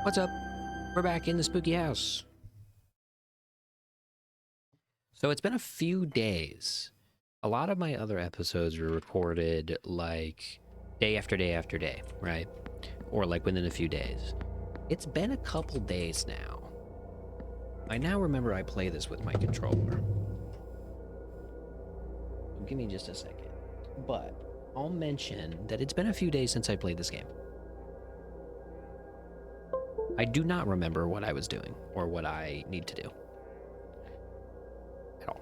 What's up? We're back in the spooky house. So it's been a few days. A lot of my other episodes were recorded like day after day after day, right? Or like within a few days. It's been a couple days now. I now remember I play this with my controller. Give me just a second. But I'll mention that it's been a few days since I played this game. I do not remember what I was doing or what I need to do at all.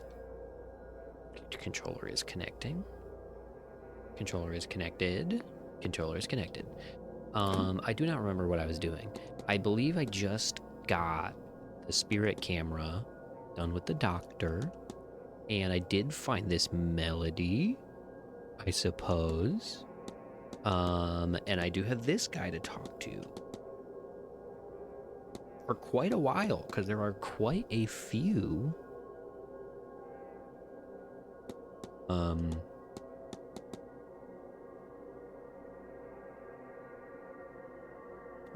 Controller is connecting. Controller is connected. Controller is connected. I do not remember what I was doing. I believe I just got the spirit camera done with the doctor, and I did find this melody, I suppose. And I do have this guy to talk to for quite a while, because there are quite a few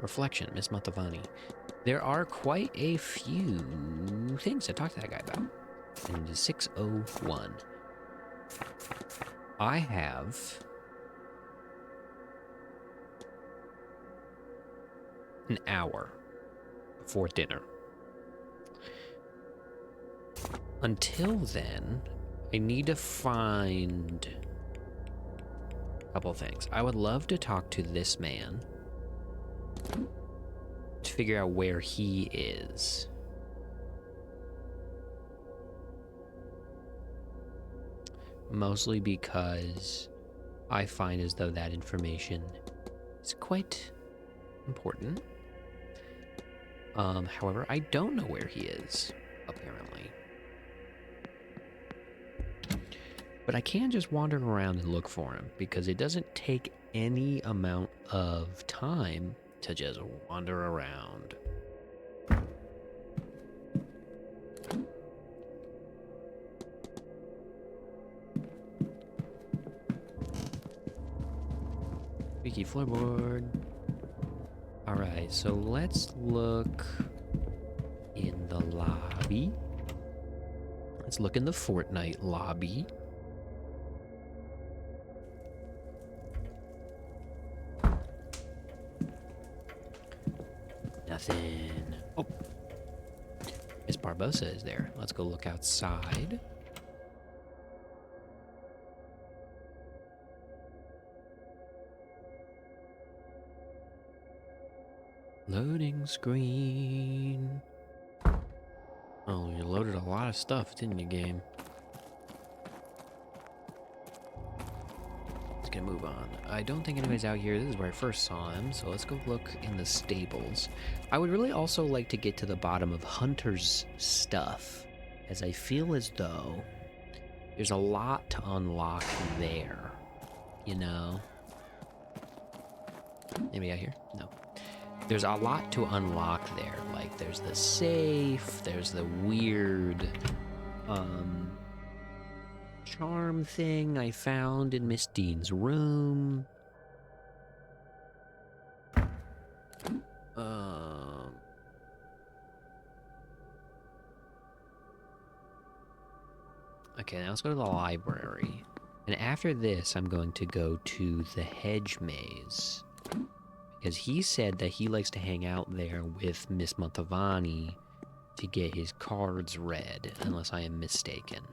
reflection, Miss Matavani. There are quite a few things to talk to that guy about. And it is 6:01. I have an hour before dinner. Until then, I need to find a couple things. I would love to talk to this man to figure out where he is. Mostly because I find as though that information is quite important. However, I don't know where he is, apparently. But I can just wander around and look for him, because it doesn't take any amount of time to just wander around. Wiki floorboard. Alright, so let's look in the lobby. Let's look in the Fortnite lobby. Nothing. Oh, Miss Barbosa is there. Let's go look outside. Loading screen. Oh, you loaded a lot of stuff, didn't you, game? Let's gonna move on. I don't think anybody's out here. This is where I first saw him, so let's go look in the stables. I would really also like to get to the bottom of Hunter's stuff, as I feel as though there's a lot to unlock there, you know? Anybody out here? No. There's a lot to unlock there. Like, there's the safe, there's the weird charm thing I found in Miss Dean's room. Okay, now let's go to the library. And after this, I'm going to go to the hedge maze, because he said that he likes to hang out there with Miss Montavani to get his cards read, unless I am mistaken.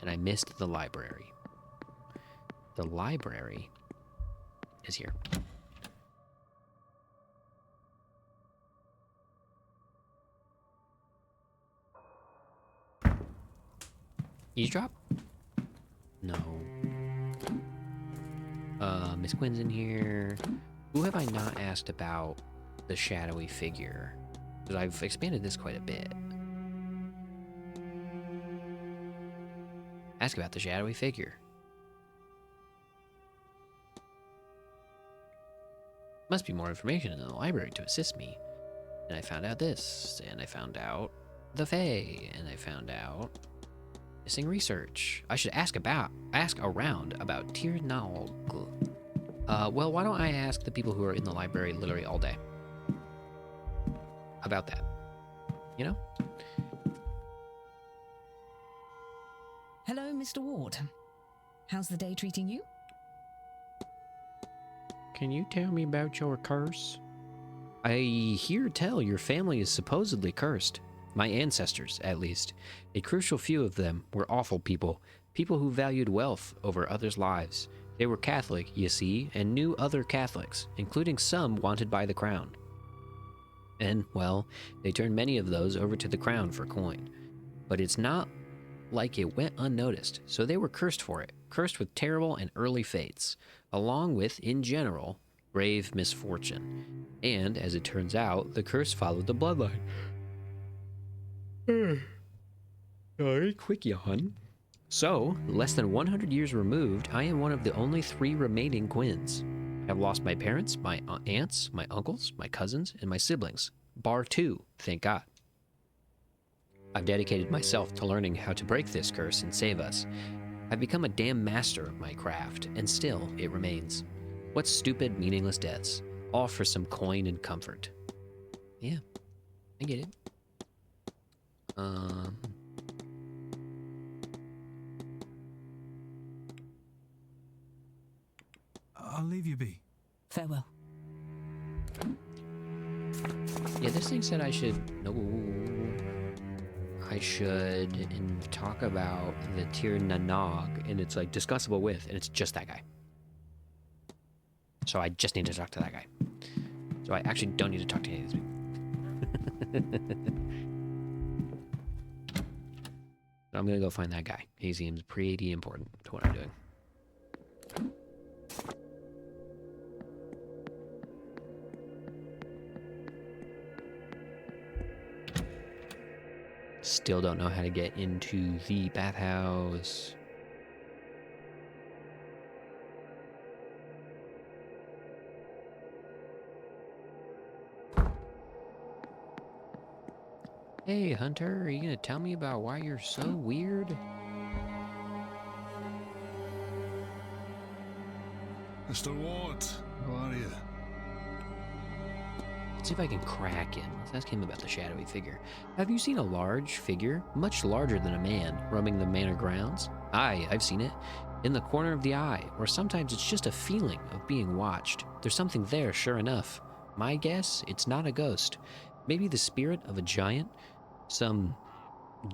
And I missed the library. The library is here. Eavesdrop? No. Miss Quinn's in here. Who have I not asked about the shadowy figure? Because I've expanded this quite a bit. Ask about the shadowy figure. Must be more information in the library to assist me. And I found out this, and I found out the Fae, and I found out missing research. I should ask around about Tir Nalg. Well, why don't I ask the people who are in the library literally all day? about that. You know? Hello, Mr. Ward. How's the day treating you? Can you tell me about your curse? I hear tell your family is supposedly cursed. My ancestors, at least. A crucial few of them were awful people. People who valued wealth over others' lives. They were Catholic, you see, and knew other Catholics, including some wanted by the crown. And, well, they turned many of those over to the crown for coin. But it's not like it went unnoticed, so they were cursed for it, cursed with terrible and early fates, along with, in general, grave misfortune. And, as it turns out, the curse followed the bloodline. Sorry, quick yawn. So, less than 100 years removed, I am one of the only 3 remaining Quins. I have lost my parents, my aunts, my uncles, my cousins, and my siblings. Bar 2, thank God. I've dedicated myself to learning how to break this curse and save us. I've become a damn master of my craft, and still it remains. What stupid, meaningless deaths, all for some coin and comfort. Yeah, I get it. I'll leave you be. Farewell. Yeah, this thing said I should... No. I should talk about the Tir Nanog, and it's like discussable with, and it's just that guy. So I just need to talk to that guy. So I actually don't need to talk to any of these people. So I'm gonna go find that guy. He seems pretty important to what I'm doing. Still don't know how to get into the bathhouse. Hey, Hunter, are you gonna tell me about why you're so weird? Mr. Ward, how are you? Let's see if I can crack him. Let's ask him about the shadowy figure. Have you seen a large figure, much larger than a man, roaming the manor grounds? Aye, I've seen it. In the corner of the eye, or sometimes it's just a feeling of being watched. There's something there, sure enough. My guess, it's not a ghost. Maybe the spirit of a giant? Some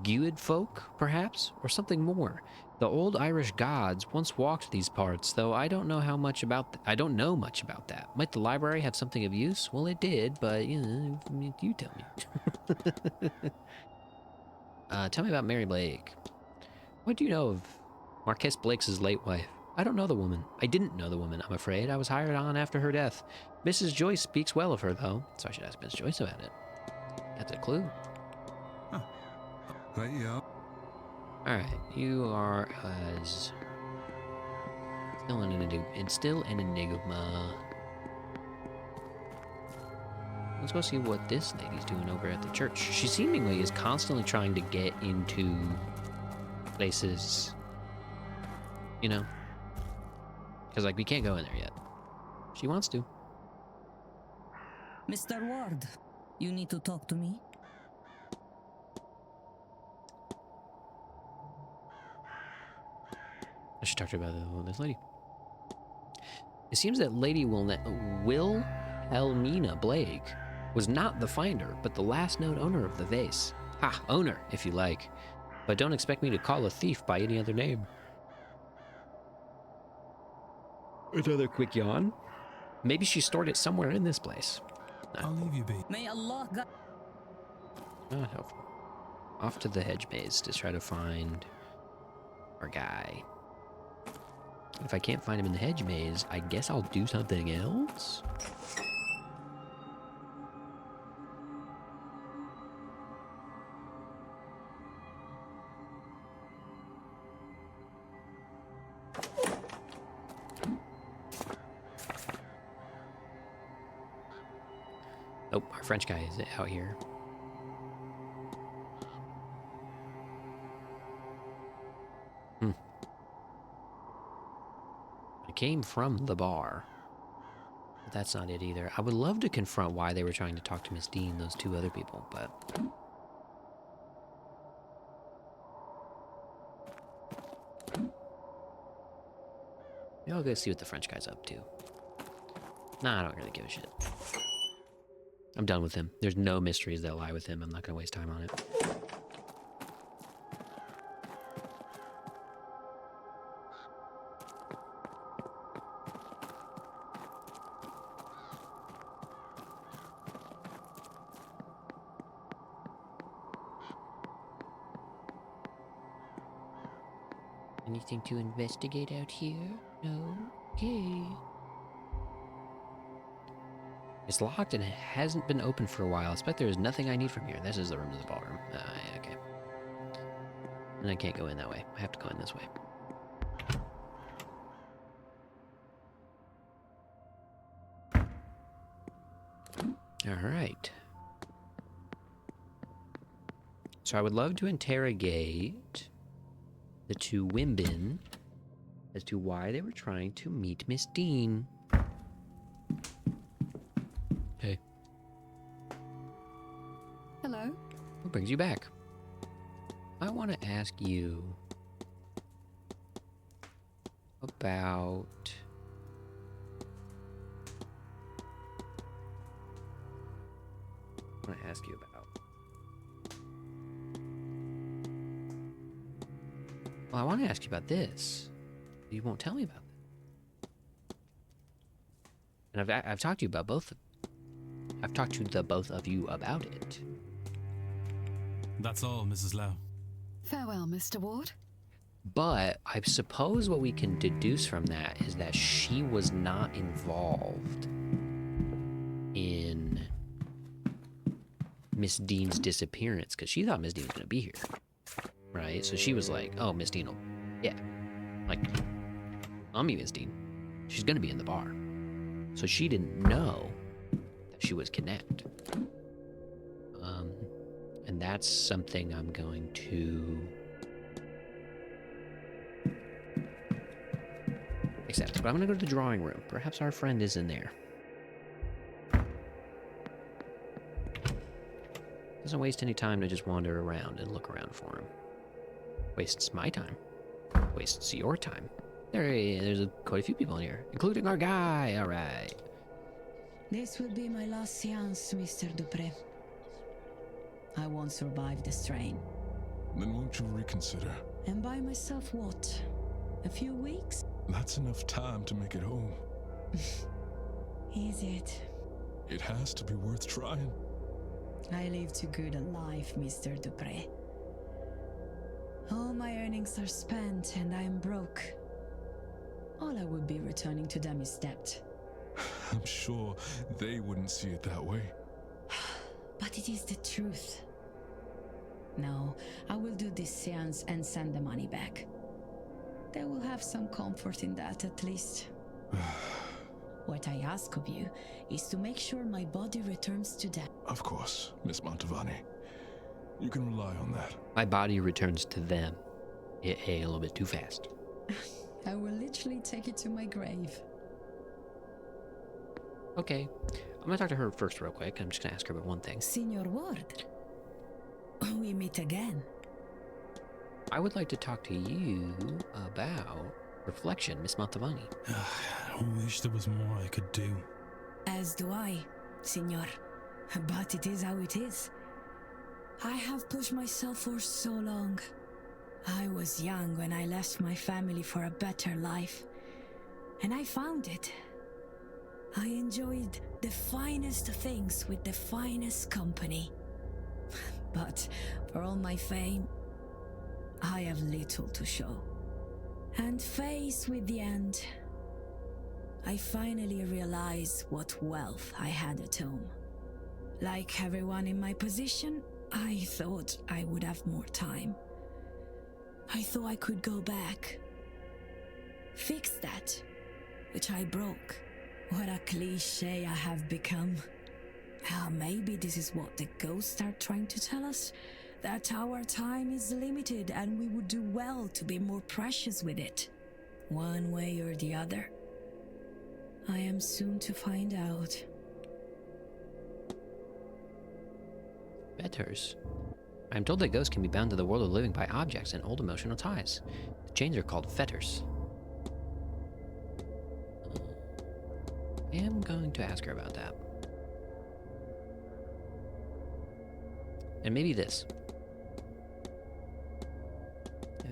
Guid folk, perhaps? Or something more? The old Irish gods once walked these parts, though I don't know much about that. Might the library have something of use? Well, it did, but you tell me. Tell me about Mary Blake. What do you know of Marquess Blake's late wife? I don't know the woman. I didn't know the woman, I'm afraid. I was hired on after her death. Mrs. Joyce speaks well of her, though, so I should ask Miss Joyce about it. That's a clue. Huh. Right, yeah. Alright, you are still an enigma. Let's go see what this lady's doing over at the church. She seemingly is constantly trying to get into places, you know? Because, like, we can't go in there yet. She wants to. Mr. Ward, you need to talk to me? I should talk to her about this lady. It seems that Lady Wilhelmina Blake was not the finder, but the last known owner of the vase. Ha, owner, if you like. But don't expect me to call a thief by any other name. Another quick yawn. Maybe she stored it somewhere in this place. I'll leave you be. May Allah guide. Not helpful. Off to the hedge maze to try to find our guy. If I can't find him in the hedge maze, I guess I'll do something else? Oh, our French guy is out here. I came from the bar. But that's not it either. I would love to confront why they were trying to talk to Miss Dean, those two other people, but... maybe I'll go see what the French guy's up to. Nah, I don't really give a shit. I'm done with him. There's no mysteries that lie with him. I'm not going to waste time on it. Anything to investigate out here? No? Okay. It's locked and it hasn't been open for a while. I expect there is nothing I need from here. This is the room to the ballroom. Okay. And I can't go in that way. I have to go in this way. Alright. So I would love to interrogate the two women as to why they were trying to meet Miss Dean. Hey. Hello? What brings you back? I want to ask you about... I want to ask you about... well, I want to ask you about this. You won't tell me about it. And I've talked to you about both. I've talked to the both of you about it. That's all, Mrs. Lau. Farewell, Mr. Ward. But I suppose what we can deduce from that is that she was not involved in Miss Dean's disappearance because she thought Miss Dean was going to be here. Right? So she was like, oh, Miss Dean will... yeah. Like, I'll meet Miss Dean. She's going to be in the bar. So she didn't know that she was kidnapped. And that's something I'm going to accept. But I'm going to go to the drawing room. Perhaps our friend is in there. Doesn't waste any time to just wander around and look around for him. Wastes my time. Wastes your time. There's quite a few people in here, including our guy. All right. This will be my last séance, Mr. Dupré. I won't survive the strain. Then won't you reconsider? And by myself what? A few weeks? That's enough time to make it home. Is it? It has to be worth trying. I live too good a life, Mr. Dupré. All my earnings are spent and I am broke. All I would be returning to them is debt. I'm sure they wouldn't see it that way. But it is the truth. No, I will do this séance and send the money back. They will have some comfort in that at least. What I ask of you is to make sure my body returns to them. Of course, Miss Mantovani. You can rely on that. My body returns to them. A little bit too fast. I will literally take it to my grave. Okay. I'm going to talk to her first real quick. I'm just going to ask her about one thing. Signor Ward, we meet again. I would like to talk to you about reflection, Miss Mantovani. I wish there was more I could do. As do I, Signor. But it is how it is. I have pushed myself for so long. I was young when I left my family for a better life. And I found it. I enjoyed the finest things with the finest company. But for all my fame, I have little to show. And faced with the end, I finally realized what wealth I had at home. Like everyone in my position, I thought I would have more time. I thought I could go back, fix that, which I broke. What a cliche I have become. Maybe this is what the ghosts are trying to tell us, that our time is limited and we would do well to be more precious with it, one way or the other. I am soon to find out. Fetters. I'm told that ghosts can be bound to the world of living by objects and old emotional ties. The chains are called fetters. I am going to ask her about that. And maybe this.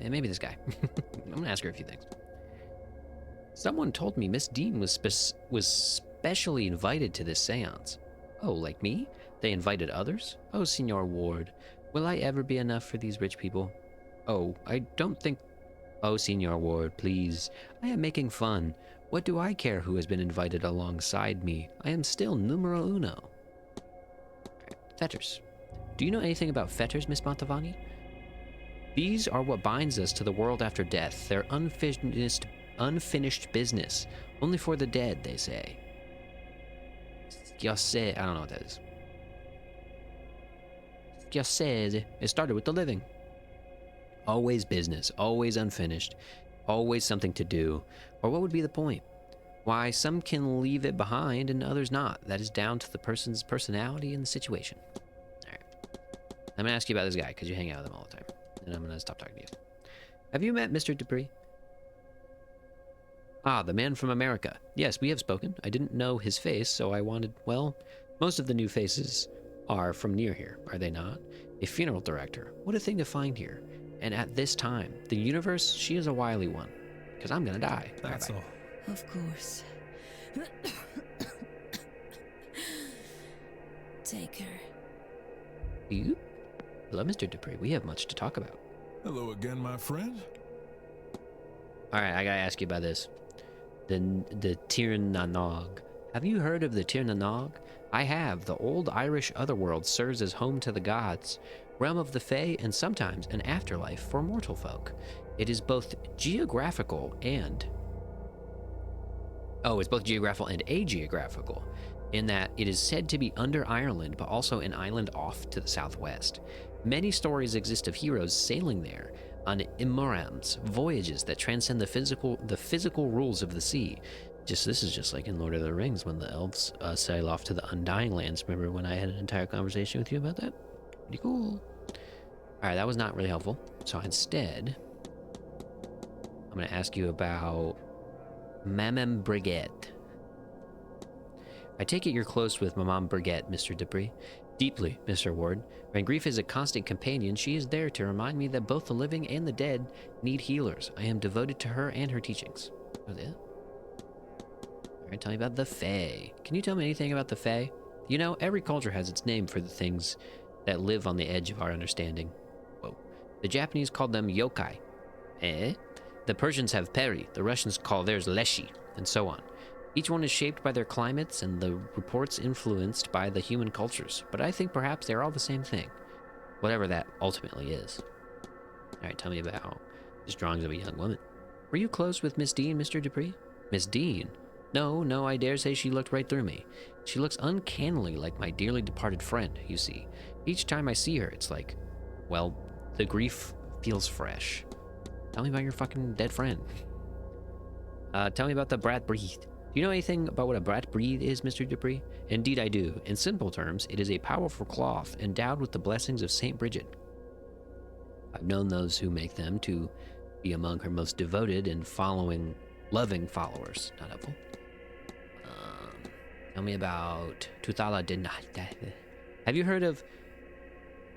And maybe this guy. I'm gonna ask her a few things. Someone told me Miss Dean was specially invited to this seance. Oh, like me? They invited others? Oh, Signor Ward, will I ever be enough for these rich people? Oh, I don't think... Oh, Signor Ward, please. I am making fun. What do I care who has been invited alongside me? I am still numero uno. Fetters. Do you know anything about fetters, Miss Mantovani? These are what binds us to the world after death. They're unfinished business. Only for the dead, they say. I don't know what that is. It started with the living. Always business, always unfinished, always something to do. Or what would be the point? Why, some can leave it behind and others not. That is down to the person's personality and the situation. Alright. I'm gonna ask you about this guy, because you hang out with him all the time. And I'm gonna stop talking to you. Have you met Mr. Dupree? Ah, the man from America. Yes, we have spoken. I didn't know his face, so I wanted, well, most of the new faces are from near here, are they not? A funeral director. What a thing to find here. And at this time, the universe, she is a wily one. Because I'm gonna die. That's Bye-bye. all. Of course. Take her. You? Hello, Mr. Dupree. We have much to talk about. Hello again, my friend. Alright, I gotta ask you about this. The Tir Nanog. Have you heard of the Tir Nanog? I have. The old Irish otherworld serves as home to the gods, realm of the Fae, and sometimes an afterlife for mortal folk. It is both geographical and... Oh, it's both geographical and ageographical, in that it is said to be under Ireland, but also an island off to the southwest. Many stories exist of heroes sailing there on imorams, voyages that transcend the physical rules of the sea. This is just like in Lord of the Rings when the elves sail off to the Undying Lands. Remember when I had an entire conversation with you about that? Pretty cool. All right, that was not really helpful. So instead, I'm going to ask you about Mamam Brigette. I take it you're close with Mamam Brigette, Mr. Dupree. Deeply, Mr. Ward. When grief is a constant companion, she is there to remind me that both the living and the dead need healers. I am devoted to her and her teachings. Oh, yeah? Alright, tell me about the Fae. Can you tell me anything about the Fae? You know, every culture has its name for the things that live on the edge of our understanding. Whoa. The Japanese called them yokai. Eh? The Persians have peri, the Russians call theirs leshi, and so on. Each one is shaped by their climates and the reports influenced by the human cultures, but I think perhaps they're all the same thing, whatever that ultimately is. Alright, tell me about his drawings of a young woman. Were you close with Miss Dean, Mr. Dupree? Miss Dean? No, I dare say she looked right through me. She looks uncannily like my dearly departed friend, you see. Each time I see her, it's like, well, the grief feels fresh. Tell me about your fucking dead friend. Tell me about the brat breed. Do you know anything about what a brat breed is, Mr. Dupree? Indeed I do. In simple terms, it is a powerful cloth endowed with the blessings of Saint Bridget. I've known those who make them to be among her most devoted and loving followers. Not helpful. Tell me about Tuthala Denada. Have you heard of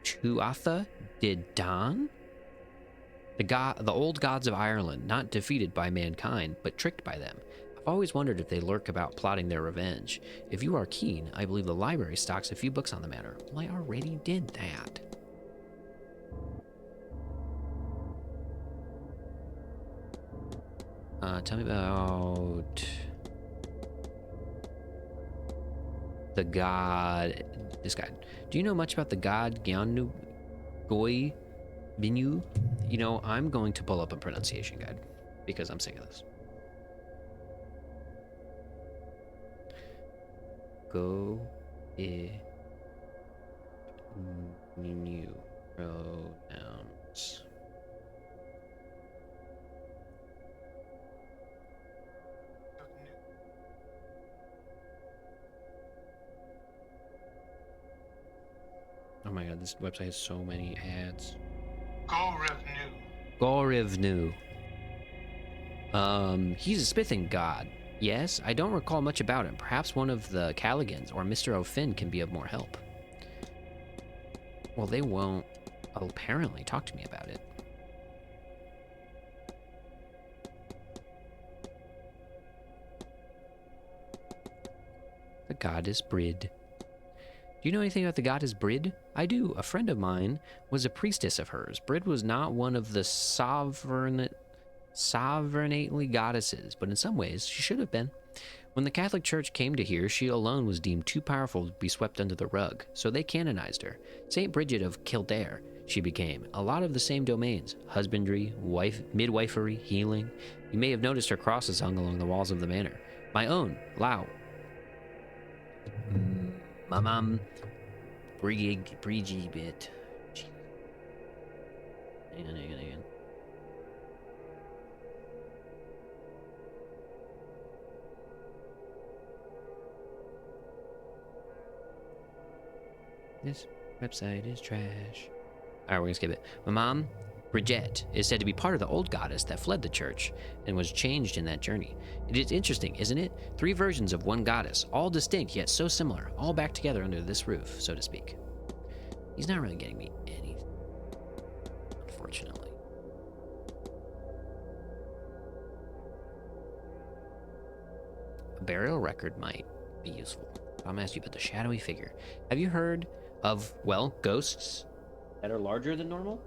Tuatha De Dan? The old gods of Ireland, not defeated by mankind, but tricked by them. I've always wondered if they lurk about plotting their revenge. If you are keen, I believe the library stocks a few books on the matter. Well, I already did that. Tell me about the god... This guy. Do you know much about the god Gyanu Goi Binu? You know, I'm going to pull up a pronunciation guide because I'm sick of this. Go new pronouns. Oh my god, this website has so many ads. Gorevnu. Gorevnu. He's a smithing god. Yes, I don't recall much about him. Perhaps one of the Calligans or Mr. O'Finn can be of more help. Well, they won't apparently talk to me about it. The goddess Brid. Do you know anything about the goddess Brid? I do. A friend of mine was a priestess of hers. Brid was not one of the sovereignly goddesses, but in some ways she should have been. When the Catholic Church came to here, she alone was deemed too powerful to be swept under the rug, so they canonized her. Saint Bridget of Kildare, she became. A lot of the same domains: husbandry, midwifery, healing. You may have noticed her crosses hung along the walls of the manor. My own, Lao. Mamam. Brigi bit. Hang on. This website is trash. Alright, we're gonna skip it. My mom, Bridget, is said to be part of the old goddess that fled the church and was changed in that journey. It is interesting, isn't it? 3 versions of one goddess, all distinct yet so similar, all back together under this roof, so to speak. He's not really getting me anything, unfortunately. A burial record might be useful. I'm gonna ask you about the shadowy figure. Have you heard of, well, ghosts that are larger than normal?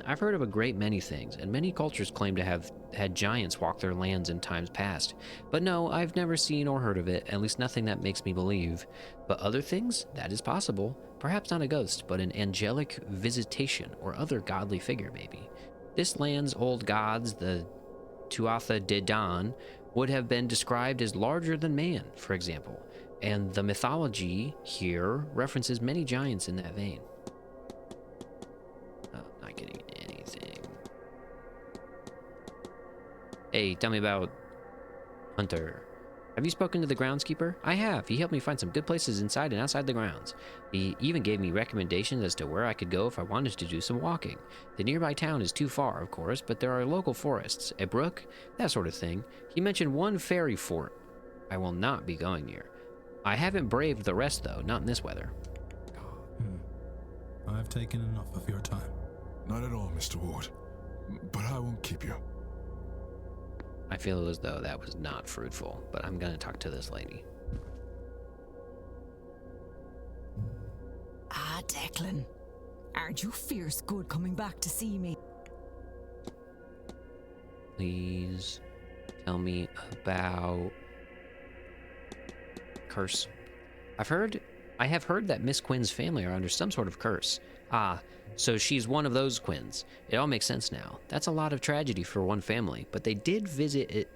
I've heard of a great many things, and many cultures claim to have had giants walk their lands in times past. But no, I've never seen or heard of it, at least nothing that makes me believe. But other things? That is possible. Perhaps not a ghost, but an angelic visitation or other godly figure, maybe. This land's old gods, the Tuatha De Dan, would have been described as larger than man, for example, and the mythology here references many giants in that vein. Not getting anything. Hey, tell me about Hunter. Have you spoken to the groundskeeper? I have. He helped me find some good places inside and outside the grounds. He even gave me recommendations as to where I could go if I wanted to do some walking. The nearby town is too far, of course, but there are local forests, a brook, that sort of thing. He mentioned one fairy fort I will not be going near. I haven't braved the rest, though, not in this weather. I've taken enough of your time. Not at all, Mr. Ward. But I won't keep you. I feel as though that was not fruitful, but I'm gonna talk to this lady. Ah, Declan. Aren't you fierce good coming back to see me? Please tell me about curse. I have heard that Miss Quinn's family are under some sort of curse. Ah, so she's one of those Quinns. It all makes sense now. That's a lot of tragedy for one family, but they did visit it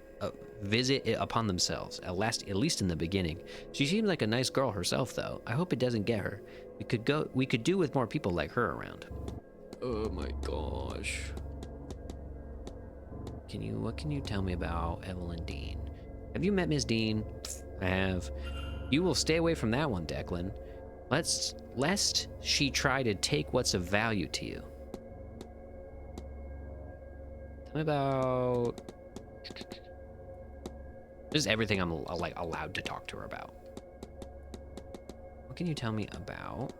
upon themselves, at least in the beginning. She seems like a nice girl herself, though. I hope it doesn't get her. We could do with more people like her around. Oh my gosh. What can you tell me about Evelyn Dean? Have you met Miss Dean? I have. You will stay away from that one, Declan. Lest she try to take what's of value to you. Tell me about just everything I'm like allowed to talk to her about. What can you tell me about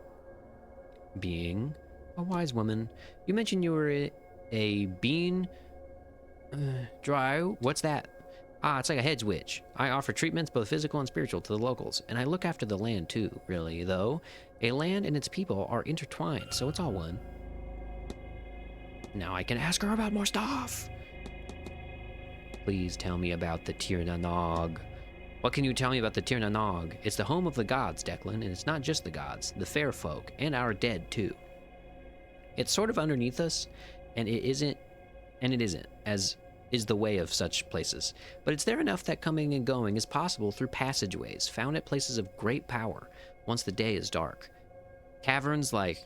being a wise woman? You mentioned you were a bean dry. What's that? Ah, it's like a hedge witch. I offer treatments, both physical and spiritual, to the locals, and I look after the land too, really, though. A land and its people are intertwined, so it's all one. Now I can ask her about more stuff. Please tell me about the Tir na Nog. What can you tell me about the Tir na Nog? It's the home of the gods, Declan, and it's not just the gods, the fair folk, and our dead too. It's sort of underneath us, and it isn't, as is the way of such places. But it's there enough that coming and going is possible through passageways found at places of great power once the day is dark. Caverns like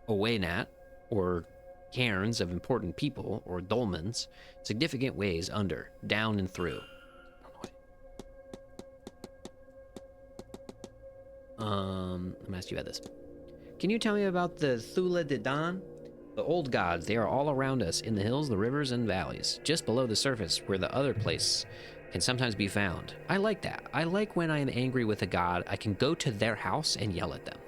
Owainat, or cairns of important people, or dolmens, significant ways under, down, and through. Let me ask you about this. Can you tell me about the Thula de Dan? The old gods, they are all around us in the hills, the rivers, and valleys, just below the surface where the other place can sometimes be found. I like that. I like when I am angry with a god, I can go to their house and yell at them.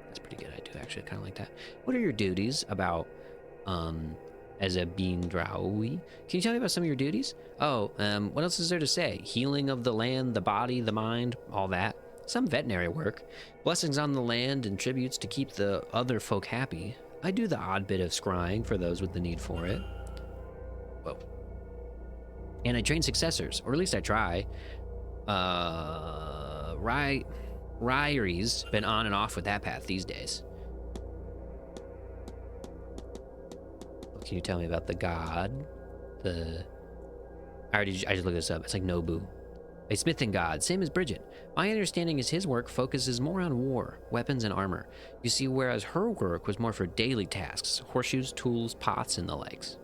That's pretty good. I do actually kind of like that. What are your duties about, as a Bindrawi? Can you tell me about some of your duties? Oh, what else is there to say? Healing of the land, the body, the mind, all that. Some veterinary work. Blessings on the land and tributes to keep the other folk happy. I do the odd bit of scrying for those with the need for it. Whoa. And I train successors, or at least I try. Ryri's been on and off with that path these days. What can you tell me about the god? I just looked this up. It's like Nobu. A smithing god, same as Bridget. My understanding is his work focuses more on war, weapons, and armor. You see, whereas her work was more for daily tasks, horseshoes, tools, pots, and the likes.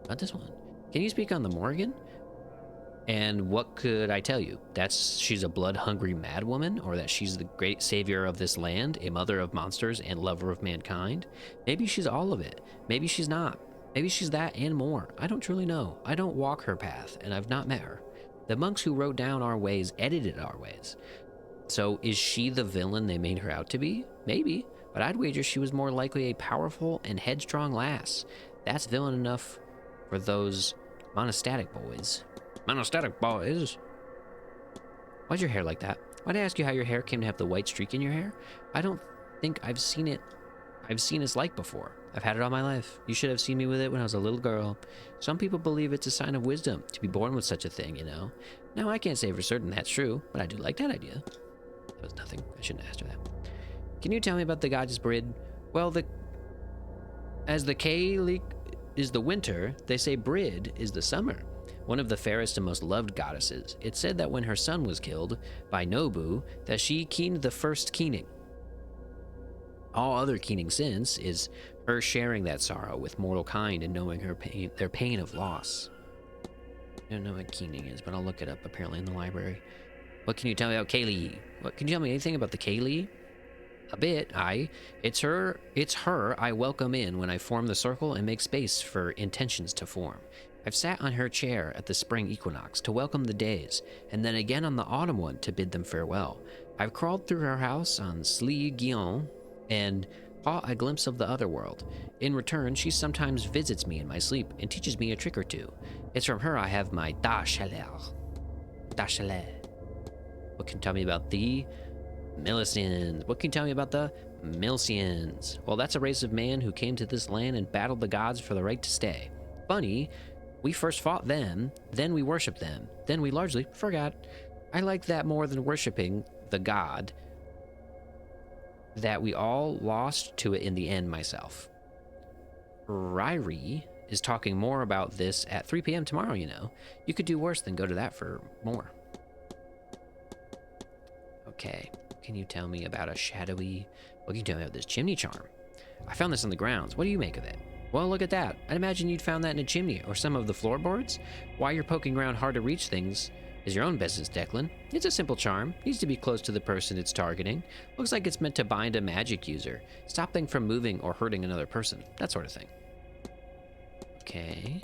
Not this one. Can you speak on the Morrigan? And what could I tell you? She's a blood-hungry madwoman, or that she's the great savior of this land, a mother of monsters and lover of mankind? Maybe she's all of it. Maybe she's not. Maybe she's that and more. I don't truly know. I don't walk her path, and I've not met her. The monks who wrote down our ways edited our ways. So is she the villain they made her out to be? Maybe, but I'd wager she was more likely a powerful and headstrong lass. That's villain enough for those monastic boys. Monastic boys? Why's your hair like that? Why'd I ask you how your hair came to have the white streak in your hair? I don't think I've seen its like before. I've had it all my life. You should have seen me with it when I was a little girl. Some people believe it's a sign of wisdom to be born with such a thing, you know. Now, I can't say for certain that's true, but I do like that idea. That was nothing. I shouldn't have asked her that. Can you tell me about the goddess Brid? Well, as the Kalik is the winter, they say Brid is the summer. One of the fairest and most loved goddesses. It's said that when her son was killed by Nobu, that she keened the first keening. All other keening since is her sharing that sorrow with mortal kind and knowing their pain of loss. I don't know what keening is, but I'll look it up apparently in the library. What can you tell me about Kaylee? What can you tell me anything about the Kaylee? A bit, it's her I welcome in when I form the circle and make space for intentions to form. I've sat on her chair at the spring equinox to welcome the days, and then again on the autumn one to bid them farewell. I've crawled through her house on Sli Guion and caught a glimpse of the other world. In return, she sometimes visits me in my sleep and teaches me a trick or two. It's from her I have my Da Chalet. What can you tell me about the Milicians? What can you tell me about the Milcians? Well, that's a race of man who came to this land and battled the gods for the right to stay. Funny, we first fought them, then we worshipped them, then we largely forgot. I like that more than worshipping the god, that we all lost to it in the end myself. Ryri is talking more about this at 3 p.m. tomorrow, you know. You could do worse than go to that for more. Okay, can you tell me about a shadowy... What can you tell me about this chimney charm? I found this on the grounds. What do you make of it? Well, look at that. I'd imagine you'd found that in a chimney or some of the floorboards. Why you're poking around hard to reach things is your own business, Declan. It's a simple charm. Needs to be close to the person it's targeting. Looks like it's meant to bind a magic user. Stop them from moving or hurting another person. That sort of thing. Okay.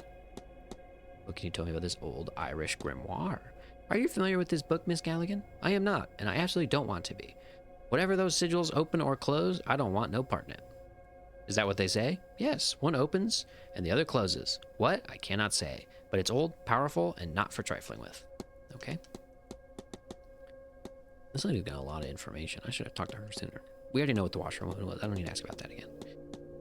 What can you tell me about this old Irish grimoire? Are you familiar with this book, Miss Galligan? I am not, and I absolutely don't want to be. Whatever those sigils open or close, I don't want no part in it. Is that what they say? Yes, one opens and the other closes. What? I cannot say. But it's old, powerful, and not for trifling with. Okay. This lady's got a lot of information. I should have talked to her sooner. We already know what the washroom was. I don't need to ask about that again.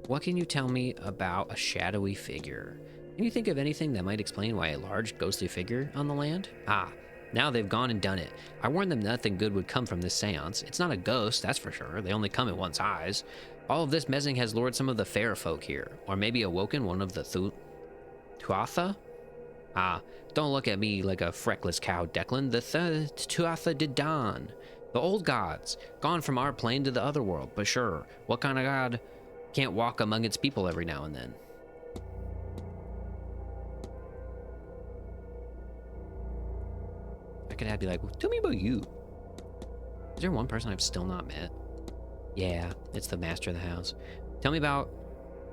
What can you tell me about a shadowy figure? Can you think of anything that might explain why a large ghostly figure on the land? Ah, now they've gone and done it. I warned them nothing good would come from this seance. It's not a ghost, that's for sure. They only come in one size. All of this mezzing has lured some of the fair folk here, or maybe awoken one of the Tuatha? Ah, don't look at me like a freckless cow, Declan. The Tuatha de Dan. The old gods, gone from our plane to the other world. But sure, what kind of god can't walk among its people every now and then? I could have be like, well, tell me about you. Is there one person I've still not met? Yeah, it's the master of the house. Tell me about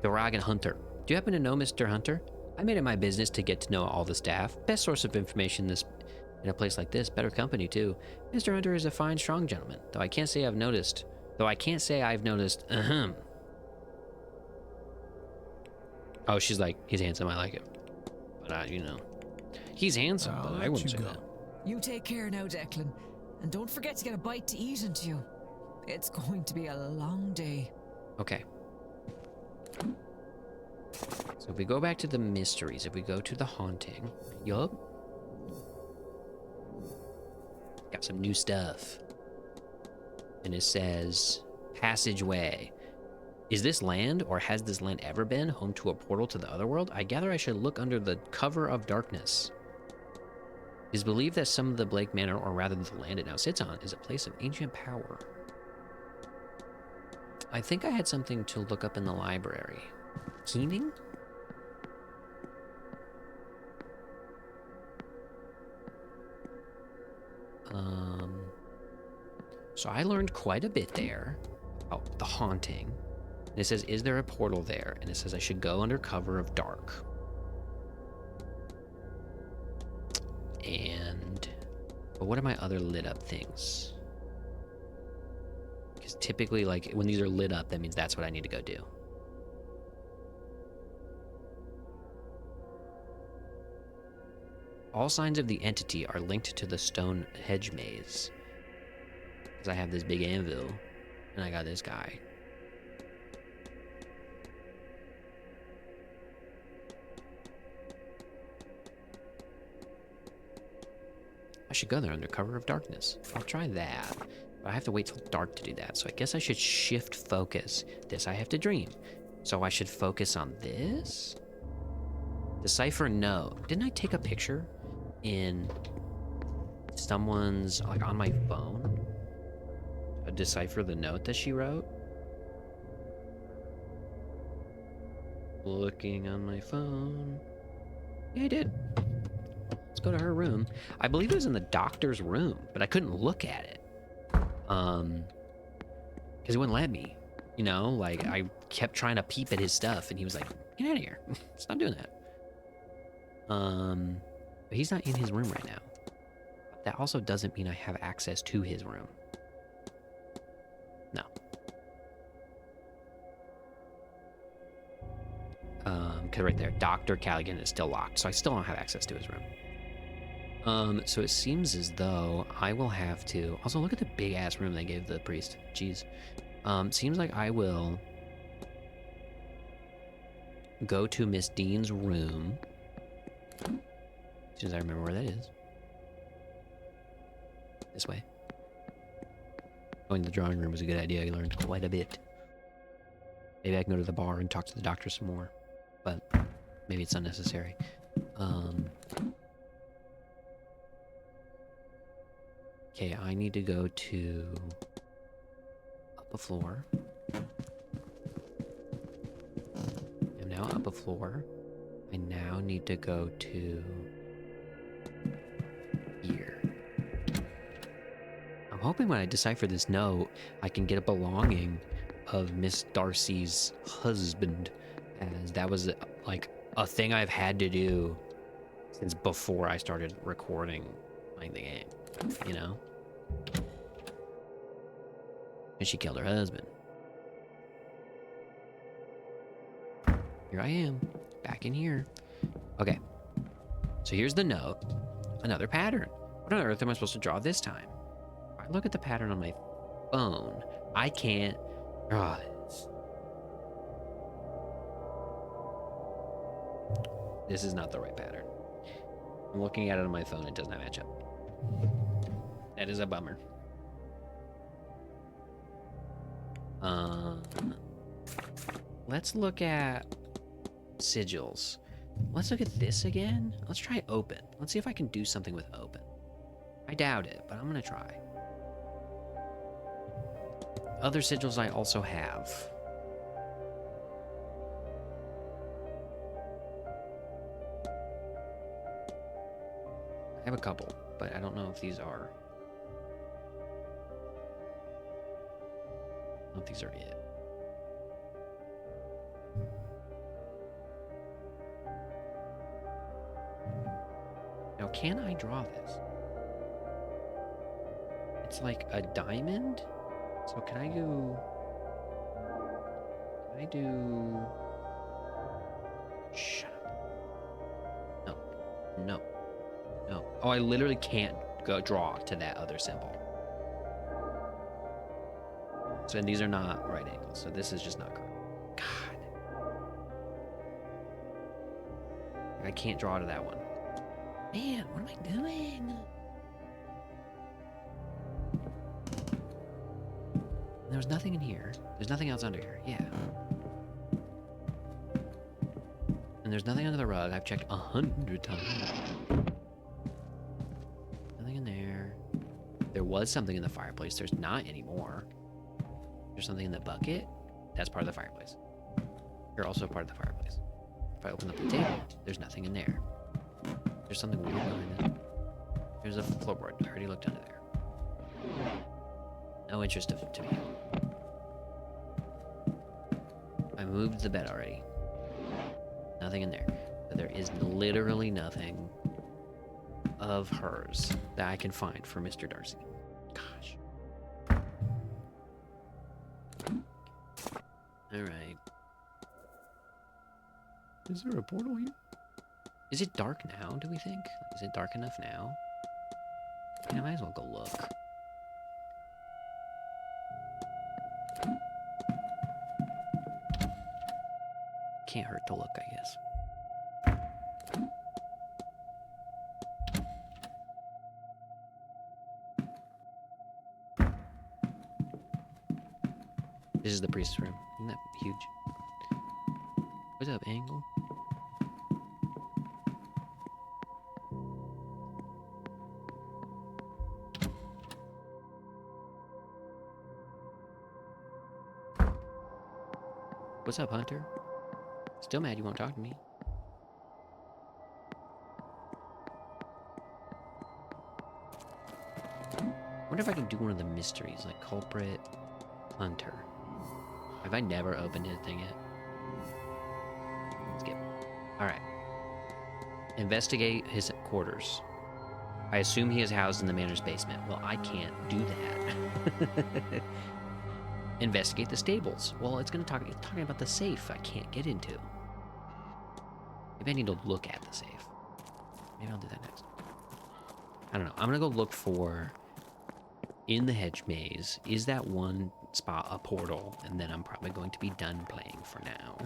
the Dragon Hunter. Do you happen to know Mr. Hunter? I made it my business to get to know all the staff. Best source of information in a place like this. Better company, too. Mr. Hunter is a fine, strong gentleman, though I can't say I've noticed. Oh, she's like, he's handsome, I like him. But, he's handsome, I'll but I let wouldn't you say go. that. You take care now, Declan. And don't forget to get a bite to eat into you. It's going to be a long day. Okay. So if we go back to the mysteries, if we go to the haunting, yup. Got some new stuff. And it says, passageway. Is this land, or has this land ever been, home to a portal to the other world? I gather I should look under the cover of darkness. It is believed that some of the Blake Manor, or rather the land it now sits on, is a place of ancient power. I think I had something to look up in the library. Keening? So I learned quite a bit there about the haunting. And it says, is there a portal there? And it says I should go under cover of dark. But what are my other lit up things? Because typically, like, when these are lit up, that means that's what I need to go do. All signs of the entity are linked to the stone hedge maze. Because I have this big anvil, and I got this guy. I should go there under cover of darkness. I'll try that. But I have to wait till dark to do that. So I guess I should shift focus. This I have to dream. So I should focus on this? Decipher no. Didn't I take a picture in someone's, like, on my phone? Decipher the note that she wrote? Looking on my phone. Yeah, I did. Let's go to her room. I believe it was in the doctor's room, but I couldn't look at it. Because it wouldn't let me. You know, like, I kept trying to peep at his stuff, and he was like, get out of here. Stop doing that. But he's not in his room right now. That also doesn't mean I have access to his room. No. Because right there, Dr. Callaghan is still locked, so I still don't have access to his room. So it seems as though I will have to... Also, look at the big-ass room they gave the priest. Jeez. Seems like I will go to Miss Dean's room. As soon as I remember where that is. This way. Going to the drawing room was a good idea. I learned quite a bit. Maybe I can go to the bar and talk to the doctor some more. But maybe it's unnecessary. Okay, I need to go to up a floor. I'm now up a floor. I now need to go to here. I'm hoping when I decipher this note, I can get a belonging of Miss Darcy's husband, as that was like a thing I've had to do since before I started recording playing the game, you know? And she killed her husband. Here I am, back in here. Okay, so here's the note. Another pattern. What on earth am I supposed to draw this time? If I look at the pattern on my phone, I can't draw it. This is not the right pattern. I'm looking at it on my phone, it does not match up. That is a bummer. Let's look at sigils. Let's look at this again. Let's try open. Let's see if I can do something with open. I doubt it, but I'm gonna try. Other sigils I also have. I have a couple, but I don't know if these are. I don't think these are it. Now, can I draw this? It's like a diamond. So can I do... Can I do... Shut up. No. No. No. Oh, I literally can't go draw to that other symbol. So, and these are not right angles. So this is just not correct. God. I can't draw to that one. Man, what am I doing? There's nothing in here. There's nothing else under here. Yeah. And there's nothing under the rug. I've checked 100 times. Nothing in there. There was something in the fireplace. There's not anymore. There's something in the bucket. That's part of the fireplace. You're also part of the fireplace. If I open up the table, there's nothing in there. There's something weird behind it. There's a floorboard. I already looked under there. No interest to me. I moved the bed already. Nothing in there. But there is literally nothing of hers that I can find for Mr. Darcy. Gosh. Alright. Is there a portal here? Is it dark now, do we think? Is it dark enough now? Yeah, I might as well go look. Can't hurt to look, I guess. This is the priest's room. Isn't that huge? What's up, Angle? What's up, Hunter? Still mad you won't talk to me. Wonder if I can do one of the mysteries, like culprit, Hunter. Have I never opened his thing yet? Skip. Alright. Investigate his quarters. I assume he is housed in the manor's basement. Well, I can't do that. Investigate the stables. Well, it's talking about the safe I can't get into. Maybe I need to look at the safe. Maybe I'll do that next. I don't know. I'm gonna go look for, in the hedge maze, is that one spot a portal? And then I'm probably going to be done playing for now.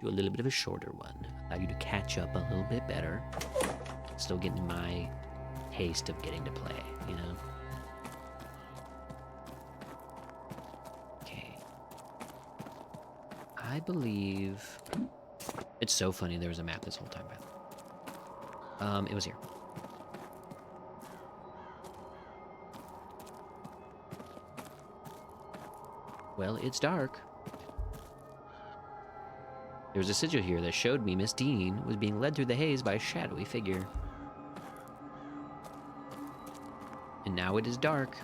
Do a little bit of a shorter one. Allow you to catch up a little bit better. Still getting my taste of getting to play, you know? Okay. I believe... It's so funny there was a map this whole time, by the way. It was here. Well, it's dark. There was a sigil here that showed me Miss Dean was being led through the haze by a shadowy figure. And now it is dark.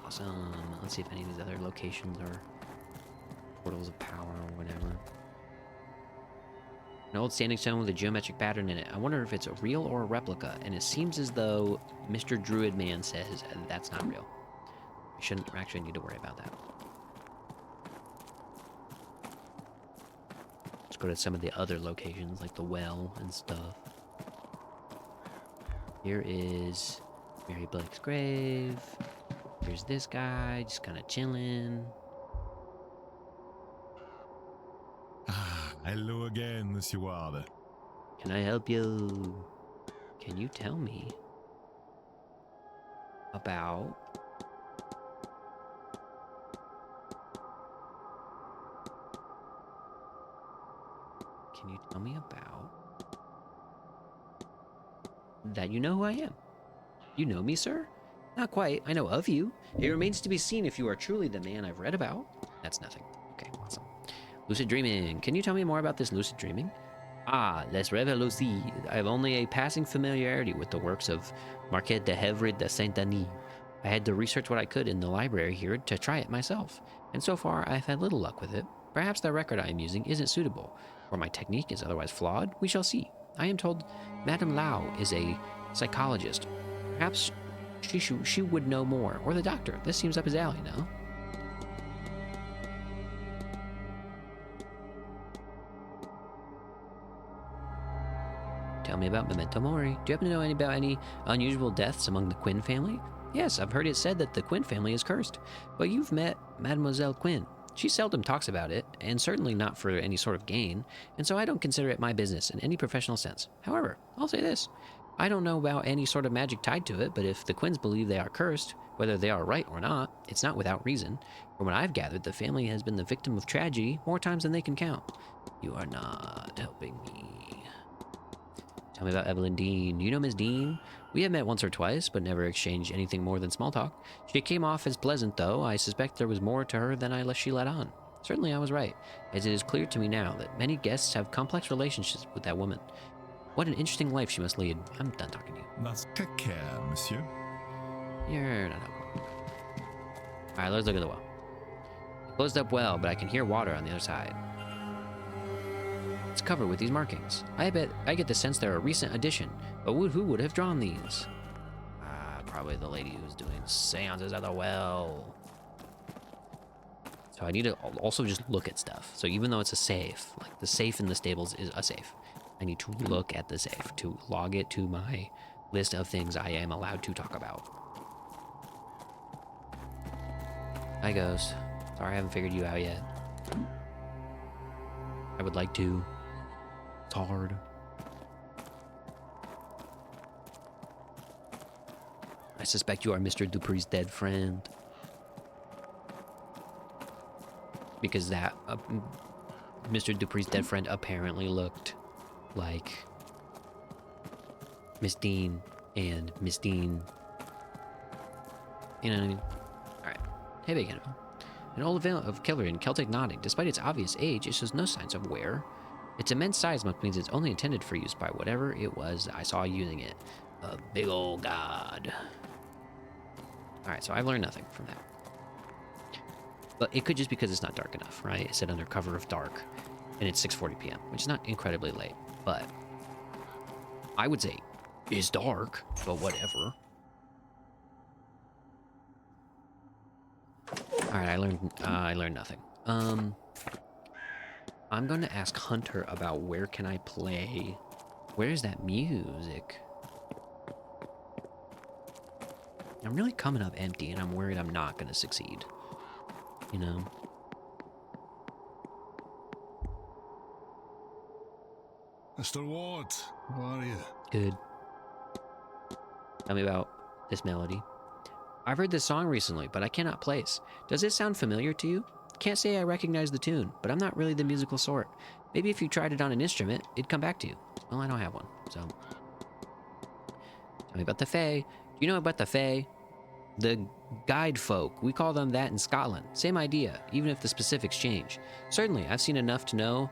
Awesome. Let's see if any of these other locations are portals of power or whatever. An old standing stone with a geometric pattern in it. I wonder if it's a real or a replica, and it seems as though Mr. Druid Man says that's not real. We shouldn't actually need to worry about that. Let's go to some of the other locations, like the well and stuff. Here is Mary Blake's grave. Here's this guy, just kind of chilling. Hello again, Monsieur Ward. Can I help you? Can you tell me about that you know who I am? You know me, sir? Not quite. I know of you. It remains to be seen if you are truly the man I've read about. That's nothing. Okay, awesome. Lucid dreaming. Can you tell me more about this lucid dreaming? Ah, Les Rêves aussi. I have only a passing familiarity with the works of Marquis de Hevre de Saint-Denis. I had to research what I could in the library here to try it myself, and so far I've had little luck with it. Perhaps the record I am using isn't suitable, or my technique is otherwise flawed. We shall see. I am told Madame Lau is a psychologist. Perhaps she would know more, or the doctor. This seems up his alley, no? Tell me about Memento Mori. Do you happen to know about any unusual deaths among the Quinn family? Yes, I've heard it said that the Quinn family is cursed, but you've met Mademoiselle Quinn. She seldom talks about it, and certainly not for any sort of gain, and so I don't consider it my business in any professional sense. However, I'll say this. I don't know about any sort of magic tied to it, but if the Quinns believe they are cursed, whether they are right or not, it's not without reason. From what I've gathered, the family has been the victim of tragedy more times than they can count. You are not helping me. Tell me about Evelyn Dean. Do you know Miss Dean? We have met once or twice, but never exchanged anything more than small talk. She came off as pleasant, though. I suspect there was more to her than she let on. Certainly I was right, as it is clear to me now that many guests have complex relationships with that woman. What an interesting life she must lead. I'm done talking to you. That's Take care, monsieur. You're not helpful. Alright, let's look at the well. It closed up well, but I can hear water on the other side. It's covered with these markings. I bet I get the sense they're a recent addition, but who would have drawn these? Probably the lady who's doing seances at the well. So I need to also just look at stuff. So even though it's a safe, like the safe in the stables is a safe, I need to look at the safe to log it to my list of things I am allowed to talk about. Hi, Ghost. Sorry I haven't figured you out yet. I would like to. It's hard. I suspect you are Mr. Dupree's dead friend. Because that Mr. Dupree's dead friend apparently looked like Miss Dean, and Miss Dean, you know what I mean? Alright. Hey, Bacon. An old veil of killer in Celtic knotting. Despite its obvious age, it shows no signs of wear. Its immense size must mean it's only intended for use by whatever it was I saw using it. A big old god. Alright, so I've learned nothing from that. But it could just because it's not dark enough, right? It said under cover of dark, and it's 6:40 p.m., which is not incredibly late, but I would say it's dark, but whatever. All right, I learned nothing. I'm going to ask Hunter about where can I play. Where's that music? I'm really coming up empty, and I'm worried I'm not going to succeed. You know? Mr. Ward, how are you? Good. Tell me about this melody. I've heard this song recently, but I cannot place. Does it sound familiar to you? Can't say I recognize the tune, but I'm not really the musical sort. Maybe if you tried it on an instrument, it'd come back to you. Well, I don't have one, so. Tell me about the Fae. Do you know about the Fae? The guide folk. We call them that in Scotland. Same idea, even if the specifics change. Certainly, I've seen enough to know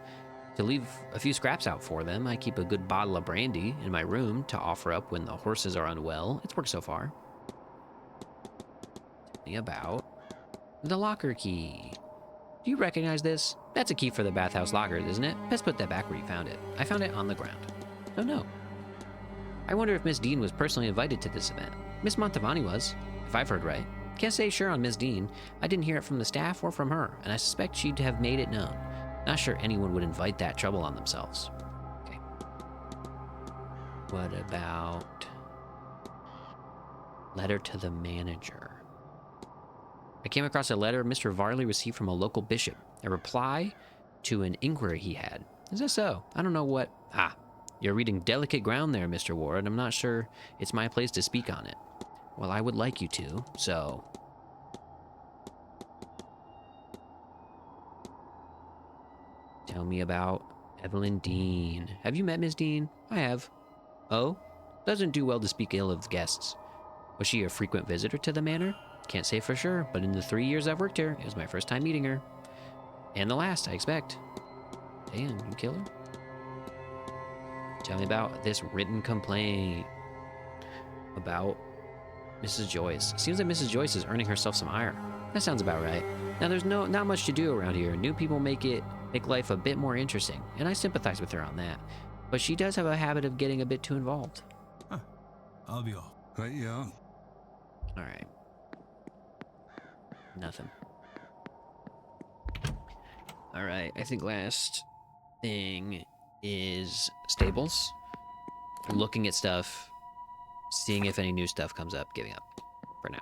to leave a few scraps out for them. I keep a good bottle of brandy in my room to offer up when the horses are unwell. It's worked so far. Tell me about the locker key. Do you recognize this? That's a key for the bathhouse lockers, isn't it? Best put that back where you found it. I found it on the ground. Oh no. I wonder if Miss Dean was personally invited to this event. Miss Montavani was, if I've heard right. Can't say sure on Miss Dean. I didn't hear it from the staff or from her, and I suspect she'd have made it known. Not sure anyone would invite that trouble on themselves. Okay. What about letter to the manager? I came across a letter Mr. Varley received from a local bishop, a reply to an inquiry he had. Is that so? I don't know what... You're reading delicate ground there, Mr. Ward. I'm not sure it's my place to speak on it. Well, I would like you to, so... Tell me about Evelyn Dean. Have you met Miss Dean? I have. Oh? Doesn't do well to speak ill of guests. Was she a frequent visitor to the manor? Can't say for sure, but in the 3 years I've worked here, it was my first time meeting her. And the last, I expect. Damn, you kill her? Tell me about this written complaint about Mrs. Joyce. Seems like Mrs. Joyce is earning herself some ire. That sounds about right. Now there's not much to do around here. New people make life a bit more interesting, and I sympathize with her on that. But she does have a habit of getting a bit too involved. Huh. I'll be off. Right, yeah. All right. Nothing. All right. I think last thing is stables. Looking at stuff, seeing if any new stuff comes up, giving up for now.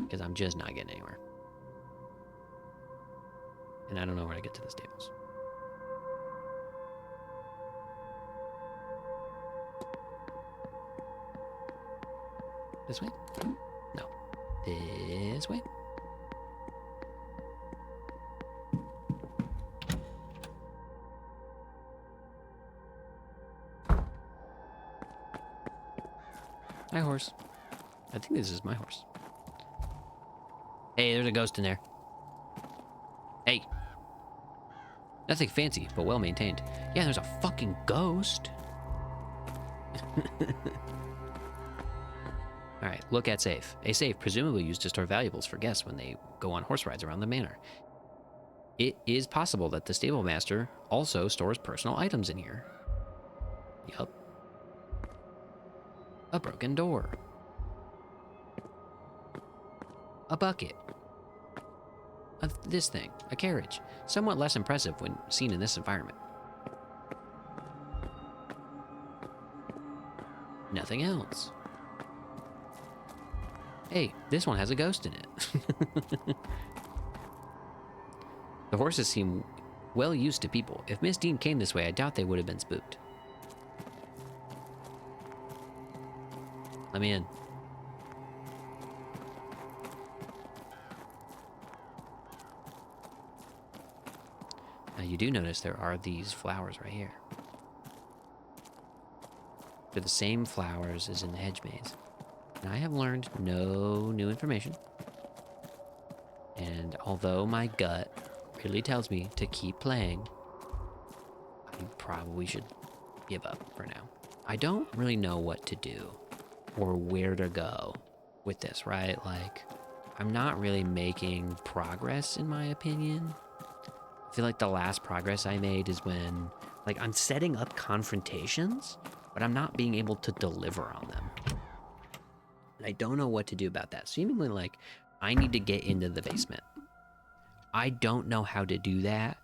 Because I'm just not getting anywhere. And I don't know where to get to the stables. This way? No. This way? Hi, horse. I think this is my horse. Hey, there's a ghost in there. Hey. Nothing fancy, but well maintained. Yeah, there's a fucking ghost. Alright, look at safe. A safe presumably used to store valuables for guests when they go on horse rides around the manor. It is possible that the stable master also stores personal items in here. Yup. A broken door. A bucket. This thing. A carriage. Somewhat less impressive when seen in this environment. Nothing else. Hey, this one has a ghost in it. The horses seem well used to people. If Miss Dean came this way, I doubt they would have been spooked. Let me in. Now you do notice there are these flowers right here. They're the same flowers as in the hedge maze. And I have learned no new information. And although my gut really tells me to keep playing, I probably should give up for now. I don't really know what to do or where to go with this, right? Like, I'm not really making progress in my opinion. I feel like the last progress I made is when, like, I'm setting up confrontations, but I'm not being able to deliver on them. And I don't know what to do about that. Seemingly like I need to get into the basement. I don't know how to do that.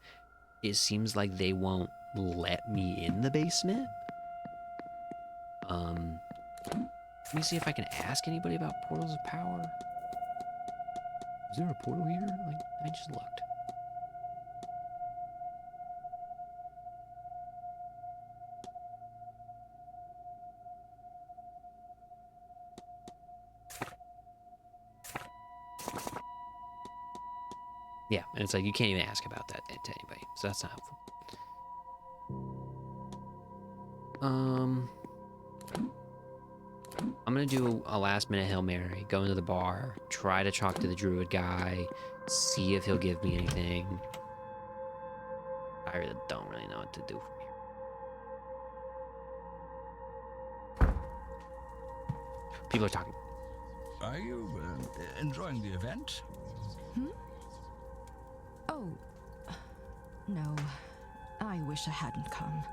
It seems like they won't let me in the basement. Let me see if I can ask anybody about portals of power. Is there a portal here? Like, I just looked. Yeah, and it's like you can't even ask about that to anybody, so that's not helpful. I'm gonna do a last minute Hail Mary, go into the bar, try to talk to the druid guy, see if he'll give me anything. I don't really know what to do from here. People are talking. Are you enjoying the event? Oh, no. I wish I hadn't come.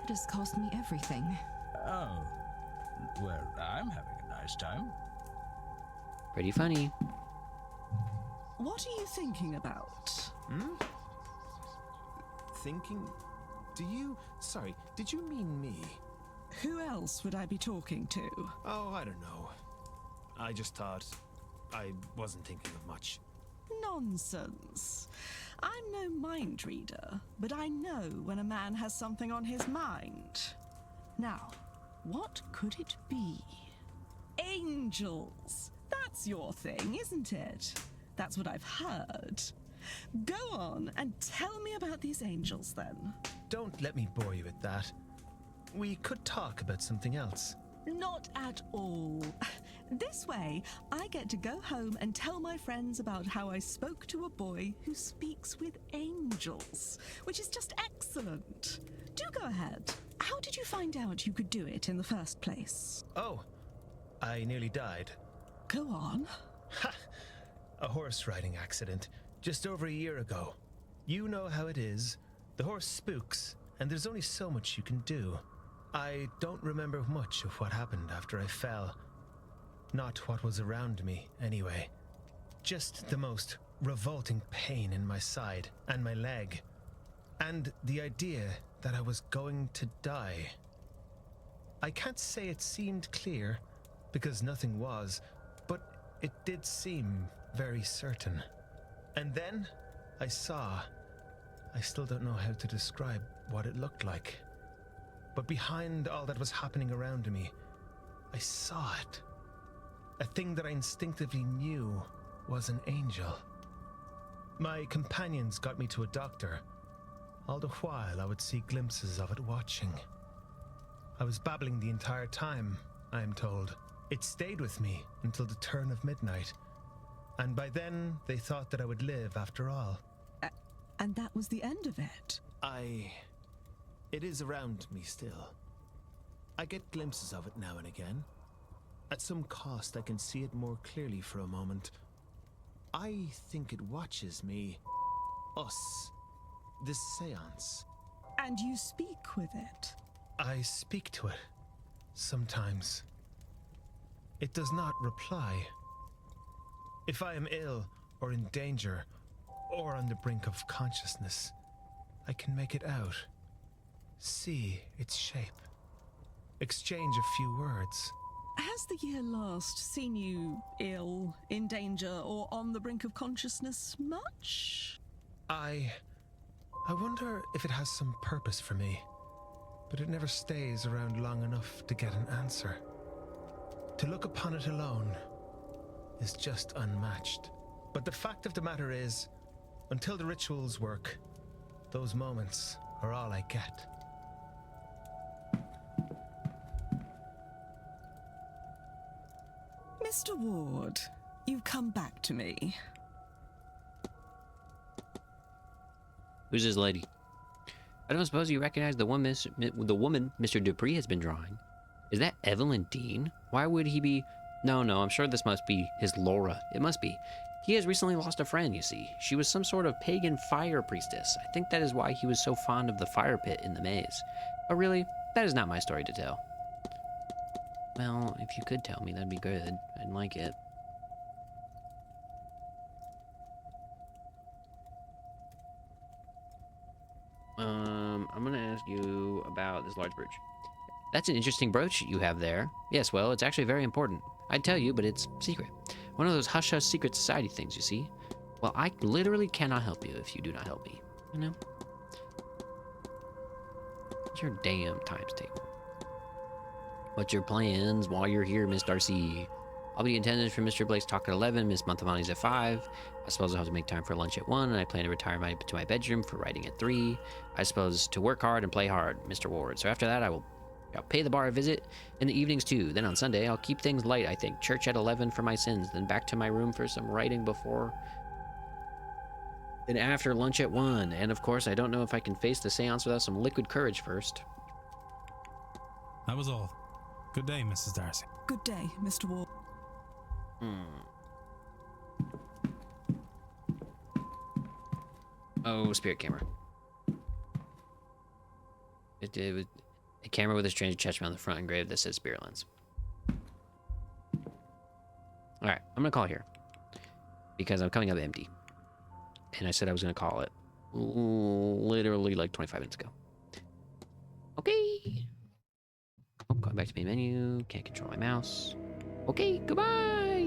It has cost me everything. Oh, well, I'm having a nice time. Pretty funny. What are you thinking about? Thinking? Sorry, did you mean me? Who else would I be talking to? Oh, I don't know. I just thought I wasn't thinking of much. Nonsense. I'm no mind reader, but I know when a man has something on his mind. Now, what could it be? Angels. That's your thing, isn't it? That's what I've heard. Go on and tell me about these angels then. Don't let me bore you with that. We could talk about something else. Not at all. This way, I get to go home and tell my friends about how I spoke to a boy who speaks with angels, which is just excellent. Do go ahead. How did you find out you could do it in the first place? Oh, I nearly died. Go on. Ha! A horse riding accident, just over a year ago. You know how it is. The horse spooks, and there's only so much you can do. I don't remember much of what happened after I fell. Not what was around me, anyway. Just the most revolting pain in my side and my leg. And the idea that I was going to die. I can't say it seemed clear, because nothing was, but it did seem very certain. And then I saw. I still don't know how to describe what it looked like. But behind all that was happening around me, I saw it. A thing that I instinctively knew was an angel. My companions got me to a doctor. All the while, I would see glimpses of it watching. I was babbling the entire time, I am told. It stayed with me until the turn of midnight. And by then, they thought that I would live after all. And that was the end of it? It is around me still. I get glimpses of it now and again. At some cost, I can see it more clearly for a moment. I think it watches me. Us. This seance. And you speak with it? I speak to it. Sometimes. It does not reply. If I am ill, or in danger, or on the brink of consciousness, I can make it out. See its shape. Exchange a few words. Has the year last seen you ill, in danger, or on the brink of consciousness much? I wonder if it has some purpose for me, but it never stays around long enough to get an answer. To look upon it alone is just unmatched. But the fact of the matter is, until the rituals work, those moments are all I get. Mr. Ward, you've come back to me. Who's this lady? I don't suppose you recognize the woman Mr. Dupree has been drawing. Is that Evelyn Dean? Why would he be... No, I'm sure this must be his Laura. It must be. He has recently lost a friend, you see. She was some sort of pagan fire priestess. I think that is why he was so fond of the fire pit in the maze. But really, that is not my story to tell. Well, if you could tell me, that'd be good. I'd like it. I'm gonna ask you about this large brooch. That's an interesting brooch you have there. Yes, well, it's actually very important. I'd tell you, but it's secret. One of those hush-hush secret society things, you see. Well, I literally cannot help you if you do not help me. You know? What's your damn times table? What's your plans while you're here, Miss Darcy? I'll be in attendance for Mr. Blake's talk at 11, Miss Montavani's at 5. I suppose I'll have to make time for lunch at 1, and I plan to retire to my bedroom for writing at 3. I suppose to work hard and play hard, Mr. Ward. So after that, I'll pay the bar a visit in the evenings too. Then on Sunday, I'll keep things light, I think. Church at 11 for my sins, then back to my room for some writing before... Then after lunch at 1. And of course, I don't know if I can face the seance without some liquid courage first. That was all. Good day, Mrs. Darcy. Good day, Mr. Ward. Oh, spirit camera. A camera with a strange attachment on the front engraved that says Spirit Lens. Alright, I'm gonna call here. Because I'm coming up empty. And I said I was gonna call it literally like 25 minutes ago. Okay. Oh, going back to main menu. Can't control my mouse. Okay, goodbye.